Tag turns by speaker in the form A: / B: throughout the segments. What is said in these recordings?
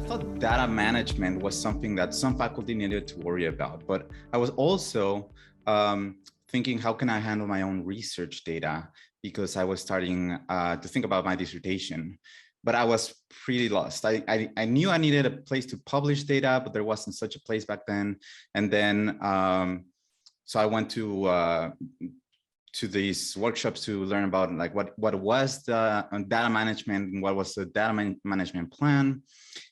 A: thought data management was something that some faculty needed to worry about, but I was also thinking, how can I handle my own research data? Because I was starting to think about my dissertation, but I was pretty lost. I knew I needed a place to publish data, but there wasn't such a place back then. And then, so I went to these workshops to learn about like what was the data management and what was the data management plan.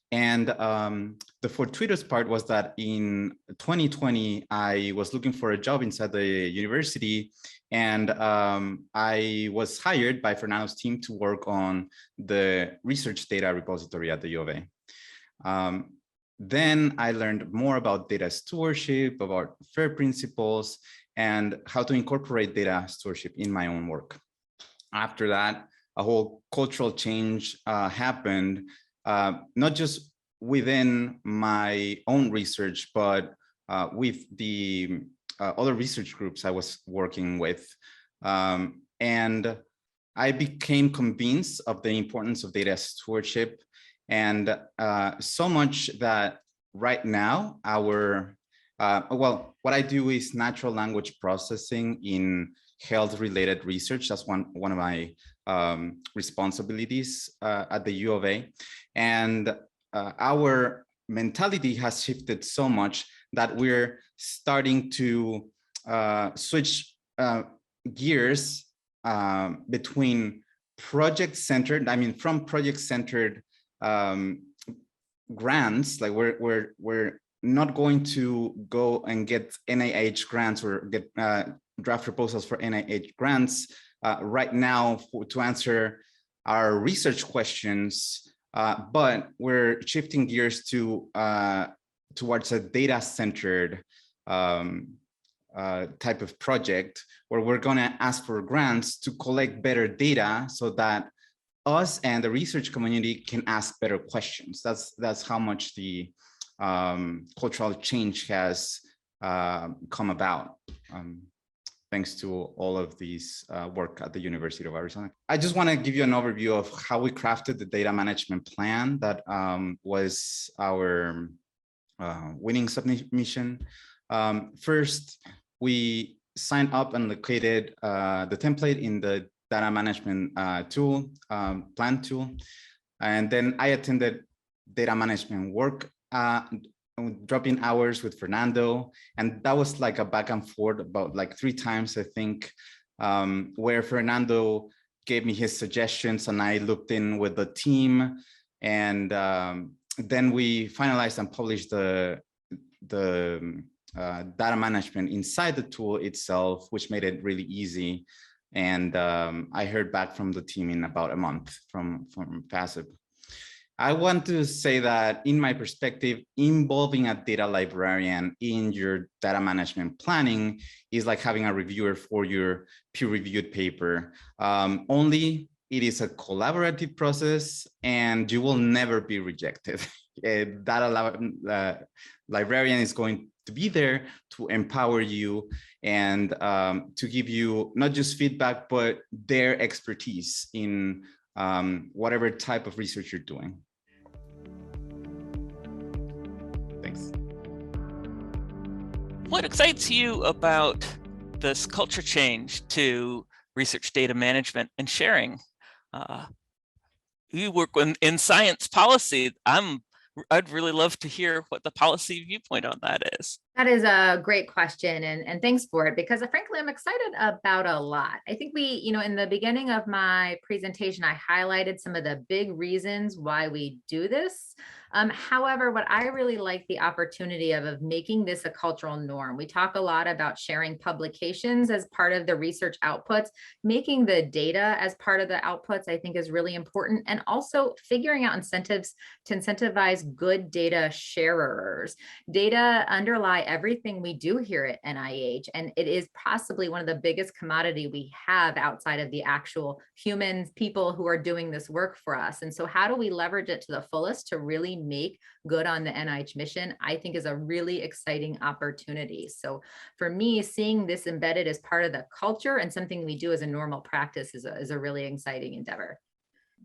A: And the fortuitous part was that in 2020, I was looking for a job inside the university, and I was hired by Fernando's team to work on the research data repository at the U of A. Then I learned more about data stewardship, about FAIR principles, and how to incorporate data stewardship in my own work. After that, a whole cultural change happened. Not just within my own research, but with the other research groups I was working with. And I became convinced of the importance of data stewardship, and so much that right now well, what I do is natural language processing in health-related research. That's one of my responsibilities at the U of A. And our mentality has shifted so much that we're starting to switch gears between project-centered, from project-centered grants. Like we're not going to go and get NIH grants or get draft proposals for NIH grants right now to answer our research questions, but we're shifting gears to towards a data-centered type of project where we're going to ask for grants to collect better data so that us and the research community can ask better questions. That's how much the cultural change has come about. Thanks to all of these work at the University of Arizona. I just want to give you an overview of how we crafted the data management plan that was our winning submission. First, we signed up and located the template in the data management tool, plan tool. And then I attended data management work drop-in hours with Fernando, and that was like a back and forth about like 3 times, I think, where Fernando gave me his suggestions and I looked in with the team, and then we finalized and published the data management inside the tool itself, which made it really easy. And I heard back from the team in about a month from FASEB. I want to say that in my perspective, involving a data librarian in your data management planning is like having a reviewer for your peer-reviewed paper. Only it is a collaborative process and you will never be rejected. A data librarian is going to be there to empower you and to give you not just feedback, but their expertise in whatever type of research you're doing. Thanks.
B: What excites you about this culture change to research data management and sharing? You work in science policy. I'd really love to hear what the policy viewpoint on that is.
C: That is a great question, and thanks for it, because frankly, I'm excited about a lot. I think in the beginning of my presentation, I highlighted some of the big reasons why we do this. However, what I really like the opportunity of making this a cultural norm. We talk a lot about sharing publications as part of the research outputs, making the data as part of the outputs, I think is really important. And also figuring out incentives to incentivize good data sharers. Data underlie everything we do here at NIH, and it is possibly one of the biggest commodity we have outside of the actual humans, people who are doing this work for us. And so how do we leverage it to the fullest to really make good on the NIH mission, I think is a really exciting opportunity. So for me, seeing this embedded as part of the culture and something we do as a normal practice is a really exciting endeavor.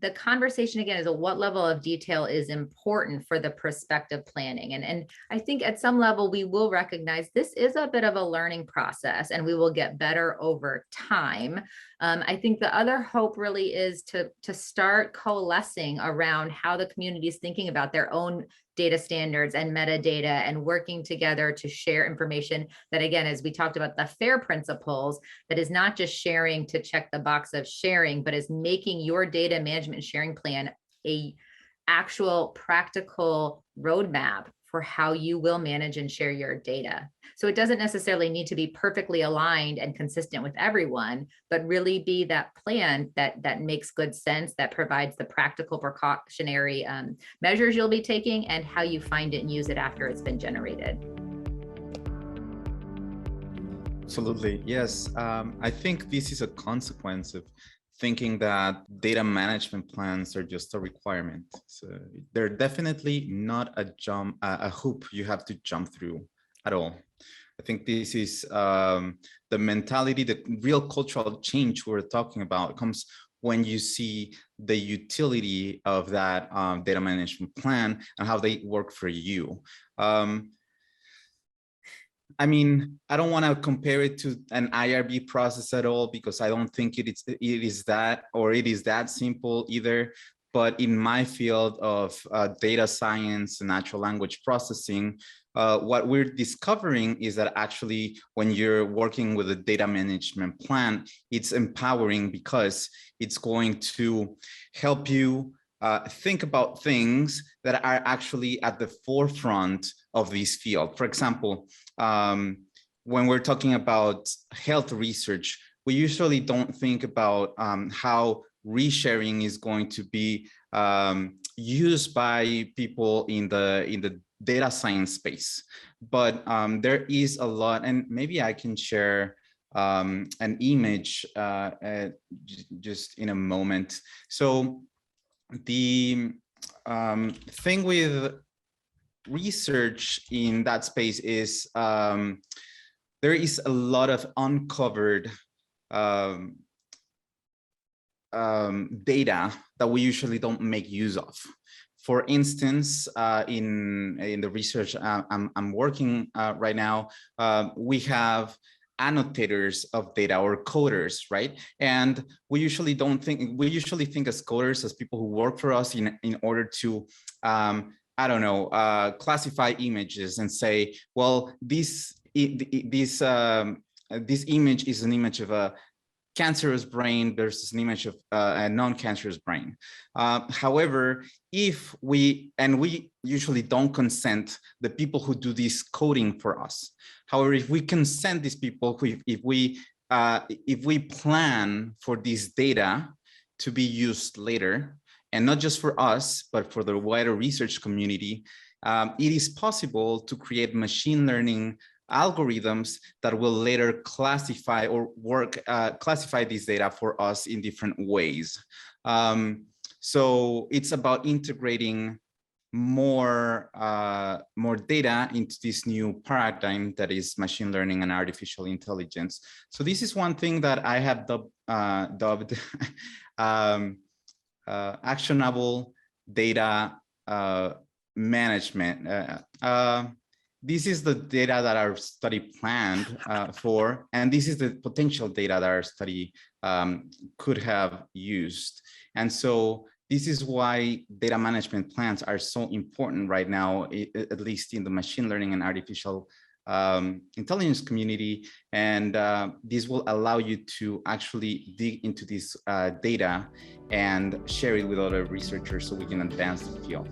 C: the conversation again is what level of detail is important for the prospective planning. And I think at some level we will recognize this is a bit of a learning process and we will get better over time. I think the other hope really is to start coalescing around how the community is thinking about their own data standards and metadata and working together to share information that, again, as we talked about the FAIR principles, that is not just sharing to check the box of sharing, but is making your data management sharing plan a actual practical roadmap for how you will manage and share your data. So it doesn't necessarily need to be perfectly aligned and consistent with everyone, but really be that plan that makes good sense, that provides the practical precautionary measures you'll be taking and how you find it and use it after it's been generated.
A: Absolutely, yes. I think this is a consequence of thinking that data management plans are just a requirement. So they're definitely not a hoop you have to jump through at all. I think this is the mentality, the real cultural change we're talking about comes when you see the utility of that data management plan and how they work for you. I mean, I don't want to compare it to an IRB process at all, because I don't think it is that simple either. But in my field of data science and natural language processing, what we're discovering is that actually when you're working with a data management plan, it's empowering because it's going to help you think about things that are actually at the forefront of this field. For example, when we're talking about health research, we usually don't think about how resharing is going to be used by people in the data science space. But there is a lot, and maybe I can share an image just in a moment. So the thing with research in that space is there is a lot of uncovered data that we usually don't make use of. For instance, in the research I'm working right now, we have annotators of data or coders, right? And we usually think as coders as people who work for us in order to I don't know, classify images and say, well, this image is an image of a cancerous brain versus an image of a non-cancerous brain. However, if we usually don't consent the people who do this coding for us. However, if we consent these people, if we plan for this data to be used later, and not just for us, but for the wider research community, it is possible to create machine learning algorithms that will later classify or classify this data for us in different ways. So it's about integrating more data into this new paradigm that is machine learning and artificial intelligence. So this is one thing that I have dubbed actionable data management. This is the data that our study planned for, and this is the potential data that our study could have used. And so this is why data management plans are so important right now, at least in the machine learning and artificial intelligence community. And this will allow you to actually dig into this data and share it with other researchers so we can advance the field.